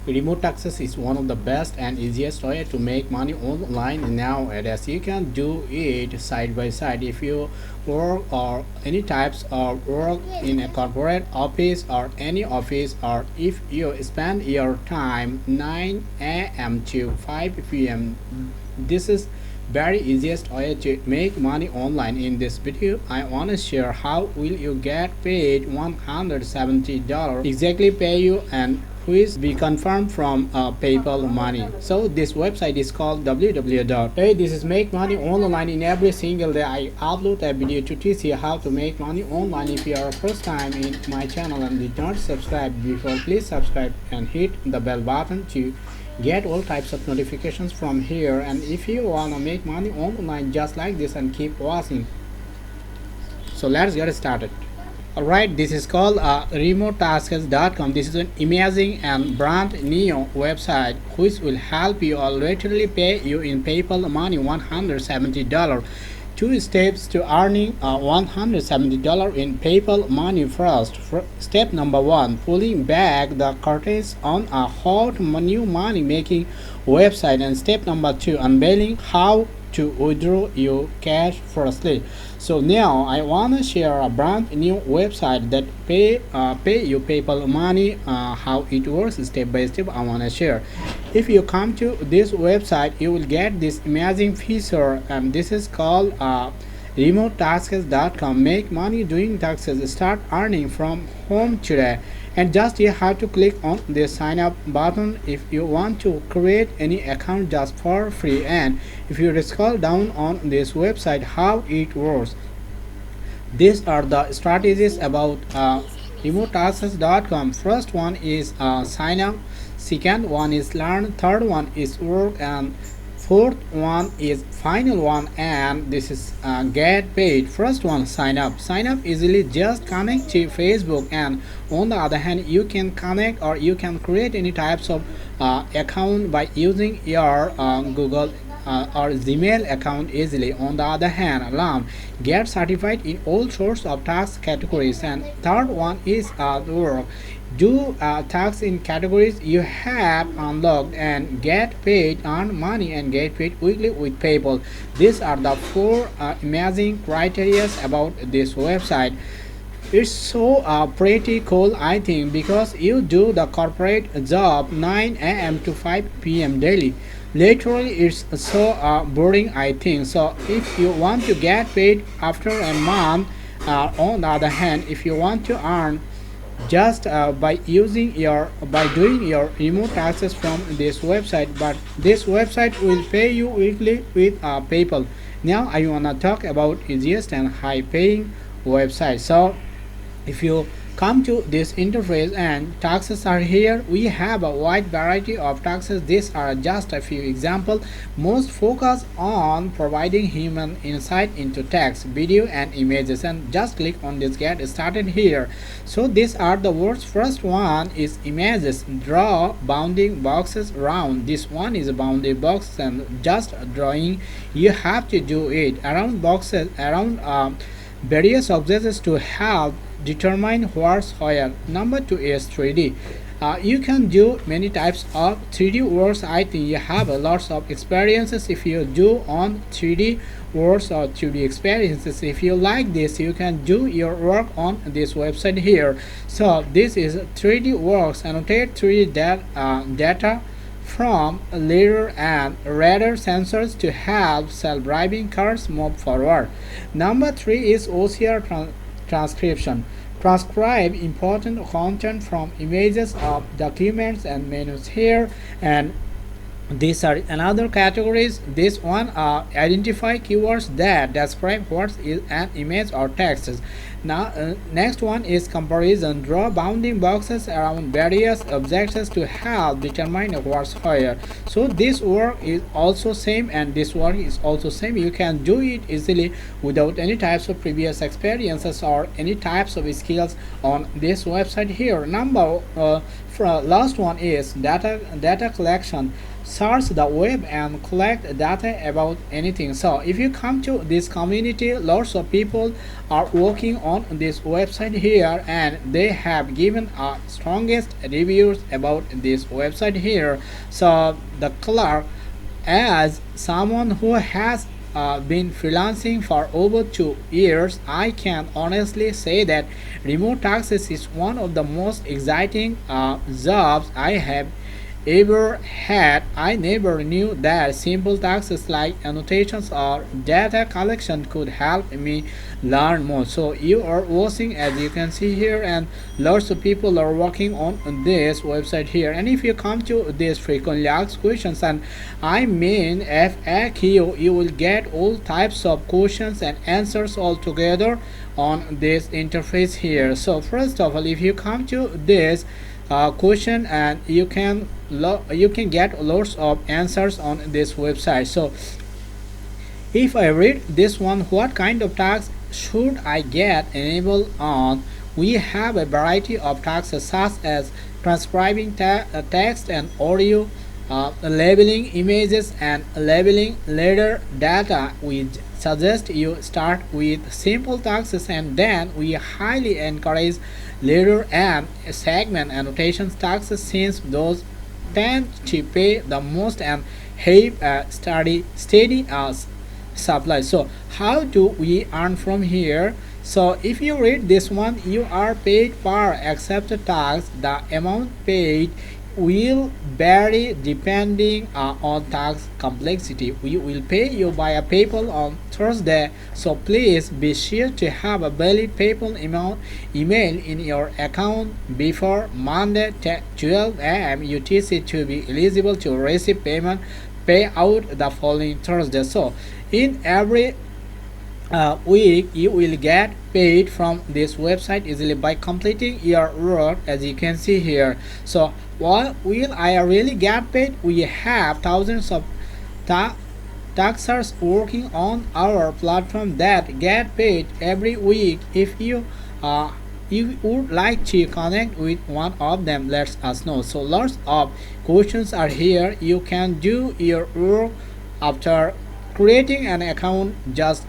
Remote taxes is one of the best and easiest way to make money online nowadays. You can do it side by side. If you work or any types of work in a corporate office or any office, or if you spend your time 9 a.m. to 5 p.m., this is very easiest way to make money online. In this video I want to share how will you get paid $170 exactly pay you, and which be confirmed from PayPal money. So this website is called www. Hey, this is make money online. In every single day I upload a video to teach you how to make money online. If you are first time in my channel and did not subscribe before, please subscribe and hit the bell button to get all types of notifications from here. And if you wanna make money online just like this, and keep watching. So let's get started. Alright, this is called remotetasks.com. This is an amazing and brand new website which will help you or literally pay you in PayPal money $170. Two steps to earning $170 in PayPal money. First, step number one, pulling back the curtains on a hot new money making website, and step number two, unveiling how to withdraw your cash firstly. So now I want to share a brand new website that pay you PayPal money. How it works step by step I want to share. If you come to this website, you will get this amazing feature, and this is called remotetasks.com. Make money doing taxes. Start earning from home today. And just you have to click on the sign up button if you want to create any account just for free. And if you scroll down on this website, how it works, these are the strategies about remotetasks.com. First one is sign up, second one is learn, third one is work, and fourth one is final one, and this is get paid. First one, sign up. Sign up easily, just connect to Facebook, and on the other hand you can connect or you can create any types of account by using your Google or Gmail account easily. On the other hand, learn, get certified in all sorts of tax categories. And third one is work, do tax in categories you have unlocked, and get paid, earn money and get paid weekly with PayPal. These are the four amazing criteria about this website. It's so pretty cool, I think, because you do the corporate job 9 a.m. to 5 p.m. daily. Literally it's so boring, I think. So if you want to get paid after a month, on the other hand, if you want to earn just by doing your remote taxes from this website, but this website will pay you weekly with PayPal. Now I wanna talk about easiest and high paying website. So if you come to this interface and taxes are here, we have a wide variety of taxes. These are just a few examples. Most focus on providing human insight into text, video and images, and just click on this get started here. So these are the words. First one is images. Draw bounding boxes round. This one is a bounding box, and just drawing you have to do it around boxes, around various objects to help determine what's where. Number two is 3D. You can do many types of 3D works. I think you have a lots of experiences if you do on 3D works or 3D experiences. If you like this, you can do your work on this website here. So this is 3D works. Annotate 3D data from lidar and radar sensors to help self-driving cars move forward. Number three is OCR transcription. Transcribe important content from images of documents and menus here. And these are another categories. This one identify keywords that describe what is an image or text. Now next one is comparison. Draw bounding boxes around various objects to help determine what's where. So this work is also same, and this work is also same. You can do it easily without any types of previous experiences or any types of skills on this website here. Number last one is data collection. Search the web and collect data about anything. So if you come to this community, lots of people are working on on this website here, and they have given strongest reviews about this website here. So the clerk, as someone who has been freelancing for over 2 years, I can honestly say that remote taxes is one of the most exciting jobs I have ever had. I never knew that simple tasks like annotations or data collection could help me learn more. So you are watching, as you can see here, and lots of people are working on this website here. And if you come to this frequently asked questions, and I mean FAQ, you will get all types of questions and answers all together on this interface here. So first of all, if you come to this question, and you can get lots of answers on this website. So if I read this one, what kind of tax should I get enabled on? We have a variety of taxes such as transcribing text and audio, labeling images, and labeling letter data. We suggest you start with simple taxes, and then we highly encourage letter and segment annotations taxes, since those tend to pay the most and have a steady supply. So how do we earn from here? So if you read this one, you are paid per accepted tax. The amount paid will vary depending on tax complexity. We will pay you by a PayPal on Thursday, so please be sure to have a valid PayPal email in your account before Monday 12 a.m. UTC to be eligible to receive payout the following Thursday. So in every week you will get paid from this website easily by completing your work, as you can see here. So what will I really get paid? We have thousands of taxers working on our platform that get paid every week. If you would like to connect with one of them, let us know. So lots of questions are here. You can do your work after creating an account, just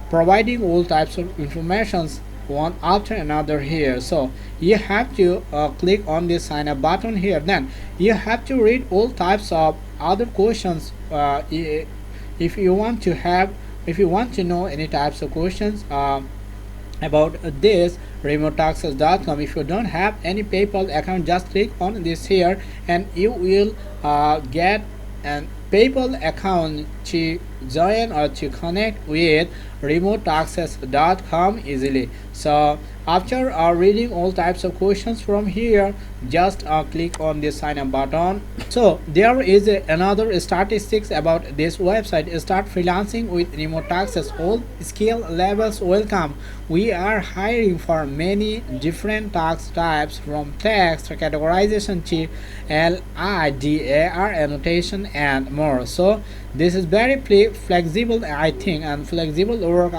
providing all types of informations one after another here. So you have to click on this sign up button here. Then you have to read all types of other questions. If you want to know any types of questions about this remotaxes.com. If you don't have any PayPal account, just click on this here, and you will get an PayPal account to join or to connect with remotaxes.com easily. So after reading all types of questions from here, just click on this sign up button. So there is another statistics about this website. Start freelancing with remote taxes. All skill levels welcome. We are hiring for many different tax types, from text categorization to LIDAR annotation and more. So this is very flexible, I think, and flexible work.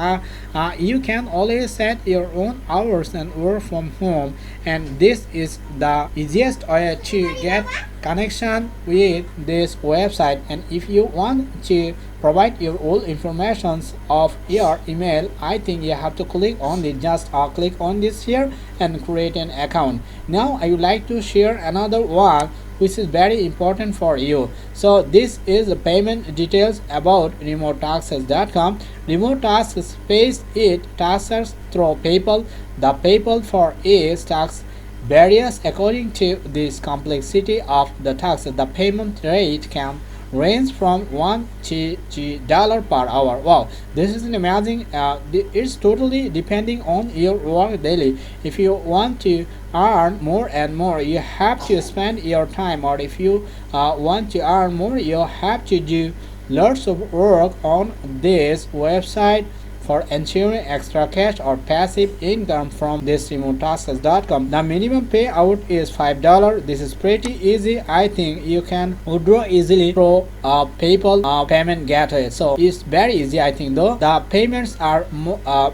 You can always set your own hours and work from home, and this is the easiest way to get connection with this website. And if you want to provide your all informations of your email, I think you have to click on it. Just click on this here and create an account. Now I would like to share another one which is very important for you. So this is the payment details about remotaxes.com. Remote taxes pays its taxes through PayPal. The PayPal for its tax varies according to this complexity of the tax. The payment rate can range from $1 to $2 per hour. Wow, this is an amazing. It's totally depending on your work daily. If you want to earn more and more, you have to spend your time, or if you want to earn more, you have to do lots of work on this website for ensuring extra cash or passive income from this remotaxes.com. The minimum payout is $5. This is pretty easy. I think you can withdraw easily through PayPal payment gateway. So it's very easy, I think, though the payments are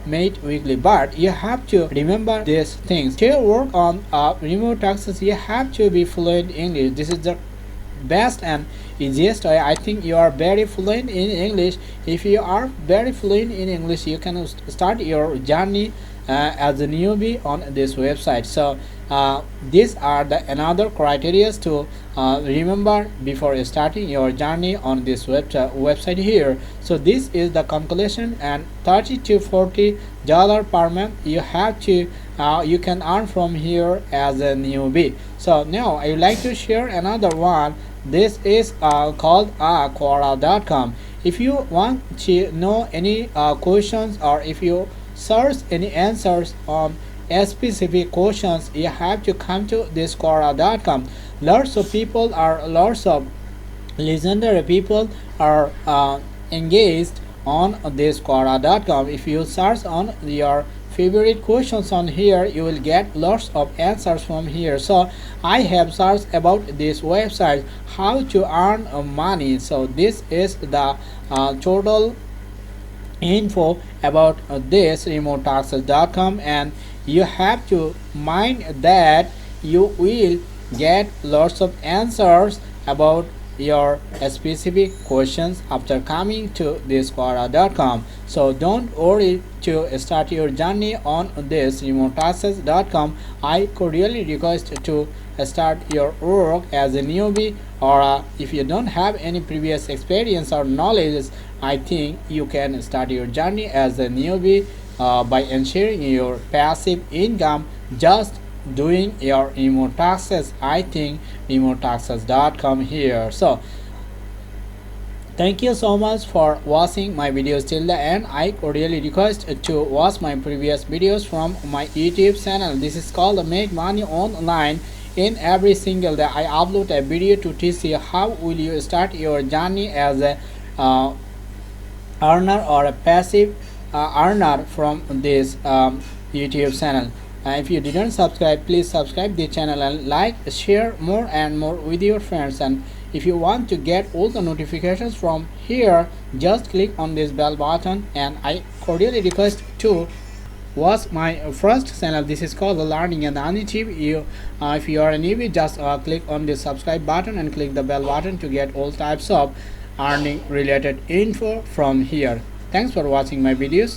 made weekly. But you have to remember these things. To work on remote taxes, you have to be fluent in English. This is the best and easiest way. I think you are very fluent in English. If you are very fluent in English, you can start your journey as a newbie on this website. So these are the another criteria to remember before starting your journey on this website here. So this is the calculation, and 30 to 40 dollar per month you have to you can earn from here as a newbie. So now I would like to share another one. This is called Quora.com. If you want to know any questions, or if you search any answers on specific questions, you have to come to this Quora.com. Lots of legendary people are engaged on this Quora.com. If you search on your favorite questions on here, you will get lots of answers from here. So I have searched about this website how to earn money. So this is the total info about this remotaccess.com, and you have to mind that you will get lots of answers about your specific questions after coming to this Quora.com. So don't worry to start your journey on this remotaccess.com. I cordially request to start your work as a newbie, or if you don't have any previous experience or knowledge, I think you can start your journey as a newbie by ensuring your passive income just doing your remote taxes. I think remotaccess.com here. So thank you so much for watching my videos till the end. I cordially request to watch my previous videos from my YouTube channel. This is called Make Money Online. In every single day I upload a video to teach you how will you start your journey as a earner or a passive earner from this YouTube channel. If you didn't subscribe, please subscribe the channel and like, share more and more with your friends. And if you want to get all the notifications from here, just click on this bell button. And I cordially request to watch my first channel. This is called the Learning and Earning Tip. If you are a newbie, just click on the subscribe button and click the bell button to get all types of earning related info from here. Thanks for watching my videos.